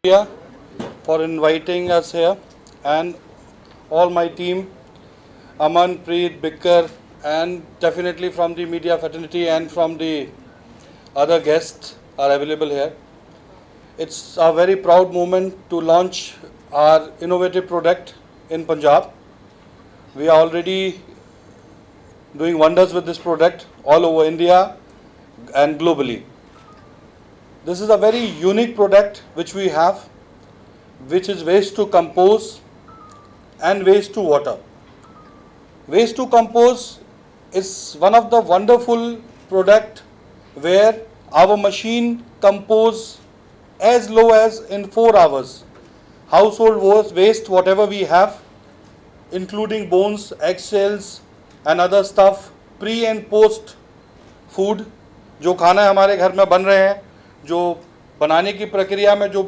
India for inviting us here, and all my team, Aman, Preet, Bikkar, and definitely from the media fraternity and from the other guests are available here. It's a very proud moment to launch our innovative product in Punjab. We are already doing wonders with this product all over India and globally. This is a very unique product which we have, which is waste to compose and waste to water. Waste to compose is one of the wonderful product where our machine compose as low as in 4 hours. Household waste, whatever we have, including bones, eggshells and other stuff, pre and post food, जो खाना हमारे घर में बन रहे हैं, जो बनाने की प्रक्रिया में जो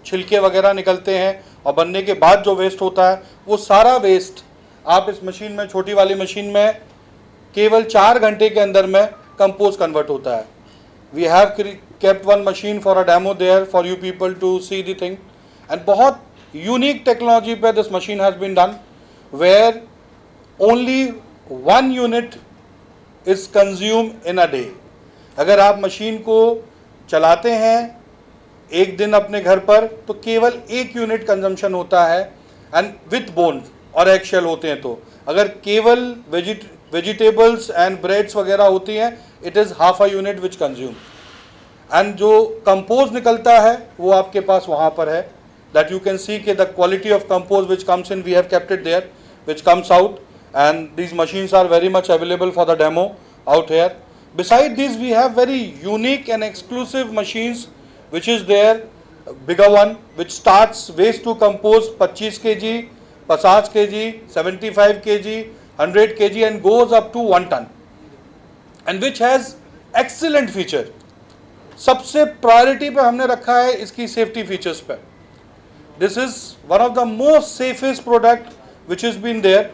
छिलके वगैरह निकलते हैं और बनने के बाद जो वेस्ट होता है, वो सारा वेस्ट आप इस मशीन में, छोटी वाली मशीन में केवल 4 घंटे के अंदर में कंपोस्ट कन्वर्ट होता है. We have kept one machine for a demo there for you people to see the thing, and बहुत यूनिक टेक्नोलॉजी पे this machine has been done where only 1 unit is consume in a day. अगर आप machine को चलाते हैं एक दिन अपने घर पर तो केवल 1 यूनिट कंजम्पशन होता है, एंड विथ बोन और एग शेल होते हैं. तो अगर केवल वेजिटेबल्स एंड ब्रेड्स वगैरह होती हैं, it is half a unit which consume. And जो कंपोज निकलता है वो आपके पास वहाँ पर है, दैट यू कैन सी के the quality of compost which comes in, we have kept it there, which comes out, and these machines are very much available for the demo out here. Beside these, we have very unique and exclusive machines, which is there, bigger one, which starts waste to compose 25 kg, 50 kg, 75 kg, 100 kg, and goes up to 1 ton, and which has excellent feature. सबसे priority पे हमने रखा है इसकी safety features पे. This is one of the most safest product which is been there,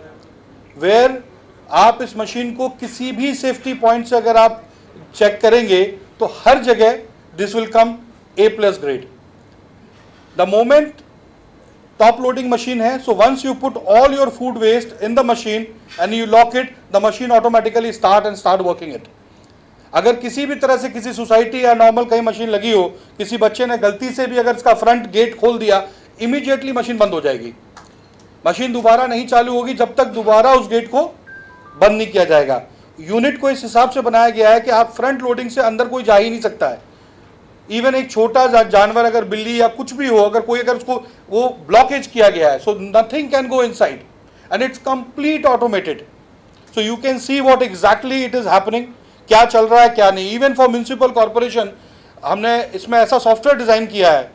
where आप इस machine को किसी भी सेफ्टी पॉइंट से अगर आप चेक करेंगे तो हर जगह this will come A+ grade. The moment top loading machine है, so once you put all your food waste in the machine and you lock it, the machine automatically start working it. अगर किसी भी तरह से किसी society या normal कहीं machine लगी हो, किसी बच्चे ने गलती से भी अगर इसका फ्रंट गेट खोल दिया, इमीडिएटली मशीन बंद हो जाएगी. मशीन दोबारा नहीं चालू होगी जब तक दोबारा उस गेट को बंद नहीं किया जाएगा. यूनिट को इस हिसाब से बनाया गया है कि आप फ्रंट लोडिंग से अंदर कोई जा ही नहीं सकता है. इवन एक छोटा जानवर अगर बिल्ली या कुछ भी हो, अगर उसको वो ब्लॉकेज किया गया है, so nothing can go inside, and it's complete automated. So you can see what exactly it is happening, क्या चल रहा है क्या नहीं. इवन फॉर म्यूनिसिपल कॉर्पोरेशन हमने इसमें ऐसा सॉफ्टवेयर डिज़ाइन किया है,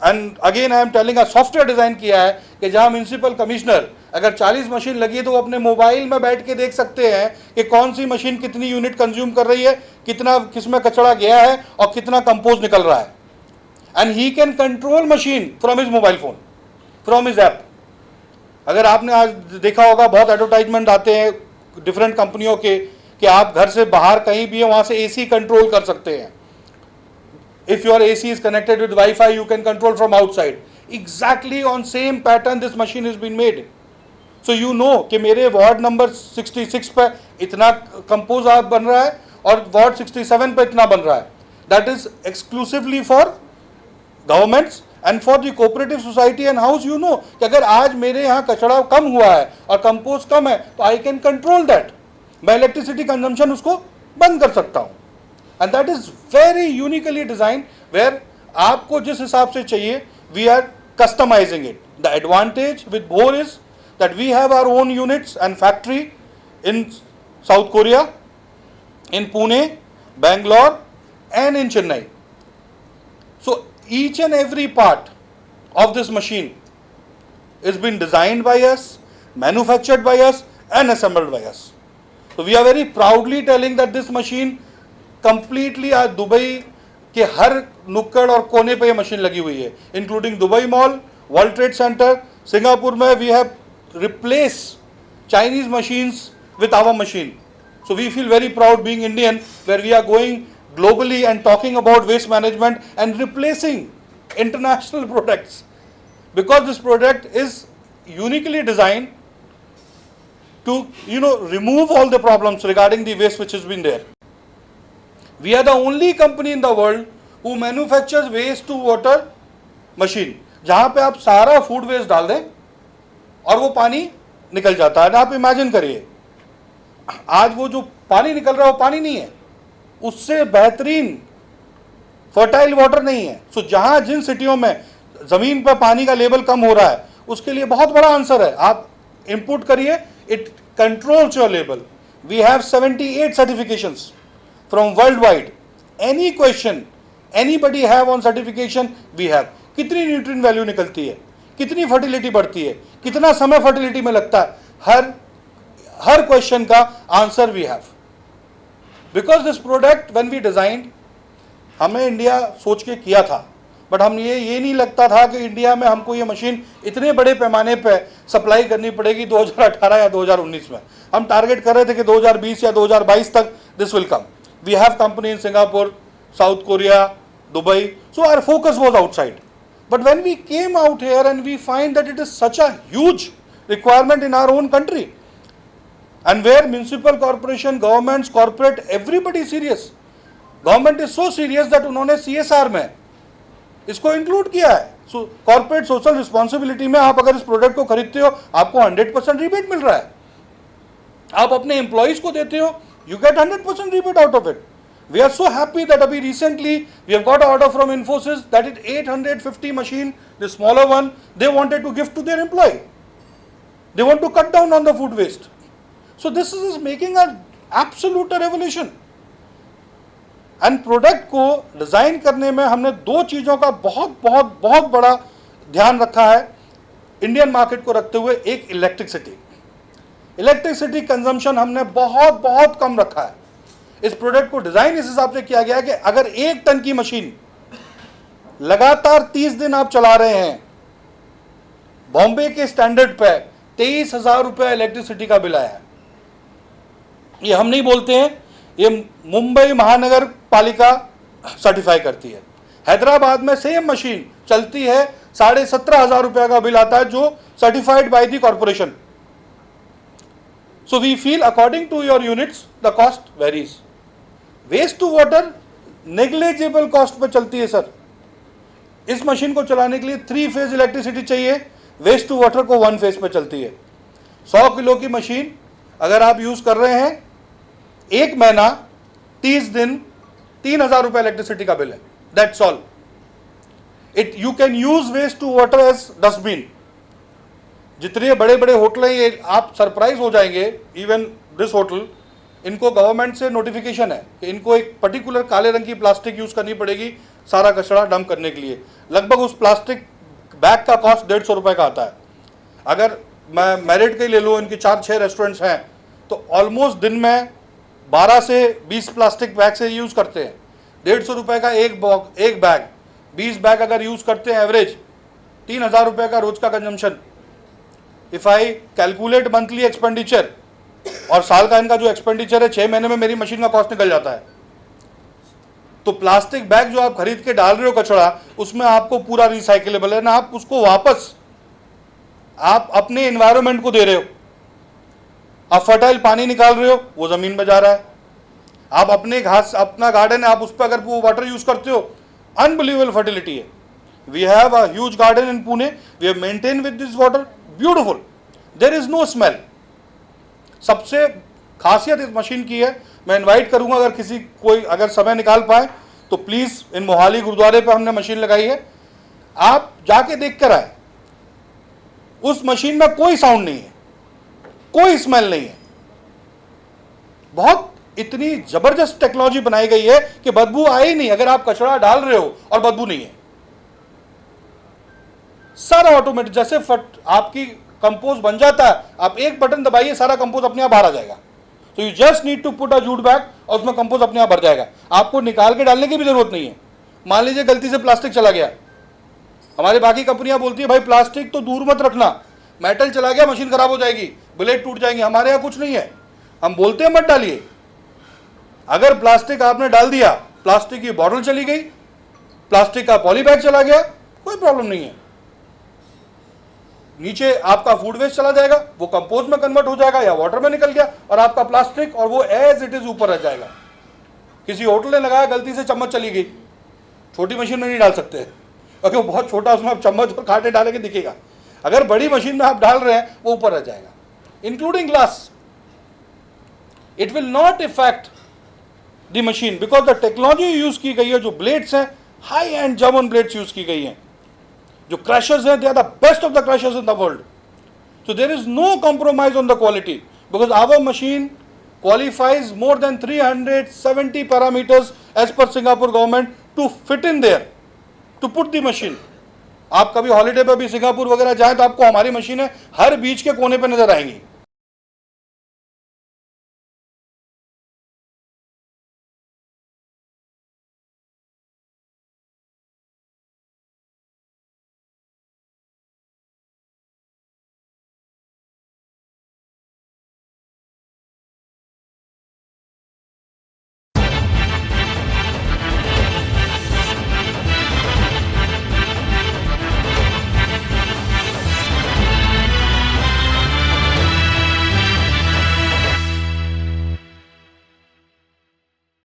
and again I am telling, software design किया है कि जहां म्यूनिसिपल कमिश्नर अगर 40 मशीन लगी है तो वो अपने मोबाइल में बैठ के देख सकते हैं कि कौन सी मशीन कितनी यूनिट कंज्यूम कर रही है, कितना किसमें कचरा गया है और कितना कंपोज निकल रहा है. And he can control machine from his mobile phone, from his app. अगर आपने आज देखा होगा बहुत एडवर्टाइजमेंट आते हैं डिफरेंट कंपनियों के कि आप घर से बाहर कहीं भी है वहां से AC कंट्रोल कर सकते हैं. If your AC is connected with Wi-Fi, you can control from outside. Exactly on same pattern this machine has been made. So you know कि मेरे वार्ड नंबर 66 पे इतना कंपोज बन रहा है और वार्ड 67 पे इतना बन रहा है. That is exclusively for governments and for the cooperative society and house. You know कि अगर आज मेरे यहाँ कचरा कम हुआ है और कंपोज कम है तो I can control that. मैं इलेक्ट्रिसिटी कंजम्पशन उसको बंद कर सकता हूँ. And that is very uniquely design, where आपको जिस हिसाब से चाहिए we are customizing it. The advantage with Bhor is that we have our own units and factory in South Korea, in Pune, Bangalore and in Chennai. So each and every part of this machine is been designed by us, manufactured by us and assembled by us. So we are very proudly telling that this machine completely आज Dubai के हर नुक्कड़ और कोने पे ये machine लगी हुई है, including Dubai mall, world trade center, Singapore में we have replace Chinese machines with our machine. So we feel very proud being Indian, where we are going globally and talking about waste management and replacing international products, because this product is uniquely designed to, remove all the problems regarding the waste which has been there. We are the only company in the world who manufactures waste to water machine, जहां पे आप सारा food waste डाल दें और वो पानी निकल जाता है। आप इमेजिन करिए, आज वो जो पानी निकल रहा है वो पानी नहीं है, उससे बेहतरीन फर्टाइल वाटर नहीं है। सो जहां जिन सिटियों में जमीन पर पानी का लेवल कम हो रहा है, उसके लिए बहुत बड़ा आंसर है, आप इंपुट करिए, it controls your level. We have 78 certifications from world wide. Any question anybody have on certification, we have. कितनी न्यूट्रिएंट वैल्यू निकलती है, कितनी फर्टिलिटी बढ़ती है, कितना समय फर्टिलिटी में लगता है, हर क्वेश्चन का answer we have. Because this product when we designed, हमें इंडिया सोच के किया था, बट हम ये नहीं लगता था कि इंडिया में हमको ये मशीन इतने बड़े पैमाने पे सप्लाई करनी पड़ेगी 2018 या 2019 में। हम टारगेट कर रहे थे कि 2020 या 2022 तक this will come. We have company in Singapore, South Korea, Dubai, so our focus was outside. But when we came out here and we find that it is such a huge requirement in our own country, and where municipal corporation, governments, corporate, everybody serious. Government is so serious that उन्होंने CSR में इसको include किया है। सो corporate social responsibility में आप अगर इस product को खरीदते हो, आपको 100% रिबेट मिल रहा है। आप अपने एम्प्लॉइज को देते हो, you get 100% rebate out of it. We are so happy that अभी recently we have got order from Infosys that is 850 machine, the smaller one, they wanted to gift to their employ. They want to cut down on the food waste. So this is making a absolute revolution. And product को design करने में हमने दो चीज़ों का बहुत बड़ा ध्यान रखा है इंडियन मार्केट को रखते हुए। एक इलेक्ट्रिसिटी कंजम्पशन हमने बहुत कम रखा है। इस प्रोडक्ट को डिज़ाइन इस हिसाब से किया गया है कि अगर 1 टन की मशीन लगातार 30 दिन आप चला रहे हैं, बॉम्बे के स्टैंडर्ड पे 23,000 रुपये इलेक्ट्रिसिटी का बिल आया है। ये हम नहीं बोलते हैं, ये मुंबई महानगर पालिका सर्टिफाई करती है। हैदराबाद में सेम मशीन चलती है, 17,500 रुपये का बिल आता है, जो certified by the corporation. So we feel according to your units the cost varies. Waste to water negligible cost पे चलती है सर। इस मशीन को चलाने के लिए 3 फेज इलेक्ट्रिसिटी चाहिए, वेस्ट टू वाटर को 1 फेज पे चलती है। 100 किलो की मशीन अगर आप यूज कर रहे हैं, 1 महीना 30 दिन 3,000 रुपये इलेक्ट्रिसिटी का बिल है। That's all. It you can use waste to water as dustbin. जितने बड़े बड़े होटल हैं, ये आप सरप्राइज हो जाएंगे। इवन दिस होटल, इनको गवर्नमेंट से नोटिफिकेशन है कि इनको एक पर्टिकुलर काले रंग की प्लास्टिक यूज करनी पड़ेगी सारा कचरा डंप करने के लिए। लगभग उस प्लास्टिक बैग का कॉस्ट 150 रुपये का आता है। अगर मैं मेरिट के ले लूँ, इनके 4-6 रेस्टोरेंट्स हैं, तो ऑलमोस्ट दिन में 12 से 20 प्लास्टिक बैग से यूज़ करते हैं। 150 रुपये का एक बैग, 20 बैग अगर यूज़ करते हैं, एवरेज 3,000 रुपये का रोज का consumption. If I calculate monthly expenditure और साल का इनका जो एक्सपेंडिचर है, 6 महीने में मेरी मशीन का कॉस्ट निकल जाता है। तो प्लास्टिक बैग जो आप खरीद के डाल रहे हो कचरा, उसमें आपको पूरा रिसाइकलेबल है ना, आप उसको वापस आप अपने एनवायरनमेंट को दे रहे हो। आप फर्टाइल पानी निकाल रहे हो, वो जमीन में जा रहा है। आप अपने घास, अपना गार्डन है, आप उस पर अगर वो वाटर यूज करते हो, अनबिलीवेबल फर्टिलिटी है। We have a huge garden in Pune, we have maintain with this water, beautiful, there is no smell. सबसे खासियत इस मशीन की है, मैं इनवाइट करूंगा अगर कोई अगर समय निकाल पाए तो प्लीज, इन मोहाली गुरुद्वारे पे हमने मशीन लगाई है, आप जाके देख कर आए। उस मशीन में कोई साउंड नहीं है, कोई स्मेल नहीं है। बहुत इतनी जबरदस्त टेक्नोलॉजी बनाई गई है कि बदबू आए ही नहीं। अगर आप कचरा डाल रहे हो और बदबू नहीं है, सारा ऑटोमेटिक, जैसे आपकी कंपोस्ट बन जाता है, आप एक बटन दबाइए, सारा कंपोस्ट अपने आप बाहर आ जाएगा। तो you just need to put a jute bag और उसमें कंपोस्ट अपने आप भर जाएगा। आपको निकाल के डालने की भी जरूरत नहीं है। मान लीजिए गलती से प्लास्टिक चला गया, हमारी बाकी कंपनियां बोलती है भाई प्लास्टिक तो दूर मत रखना, मेटल चला गया मशीन खराब हो जाएगी, ब्लेड टूट जाएंगे। हमारे यहाँ कुछ नहीं है, हम बोलते हैं मत डालिए। अगर प्लास्टिक आपने डाल दिया, प्लास्टिक की बॉटल चली गई, प्लास्टिक का पॉली बैग चला गया, कोई प्रॉब्लम नहीं है। नीचे आपका फूड वेस्ट चला जाएगा, वो कंपोज में कन्वर्ट हो जाएगा या वाटर में निकल गया, और आपका प्लास्टिक और वो एज इट इज ऊपर रह जाएगा। किसी होटल ने लगाया, गलती से चम्मच चली गई, छोटी मशीन में नहीं डाल सकते क्योंकि वो बहुत छोटा, उसमें आप चम्मच और कांटे डालेंगे दिखेगा। अगर बड़ी मशीन में आप डाल रहे हैं वो ऊपर रह जाएगा, including glass. It will not effect the machine because the technology use की गई है, जो ब्लेड्स हैं high end German blades use की गई हैं, जो क्रशर्स हैं they are the best of the crushers in the world. So there is no compromise on the quality because our machine qualifies more than 370 parameters as per Singapore government to fit in there, to put the machine. आप कभी holiday पे भी Singapore वगैरह जाएं तो आपको हमारी मशीनें हर बीच के कोने पे नजर आएंगी।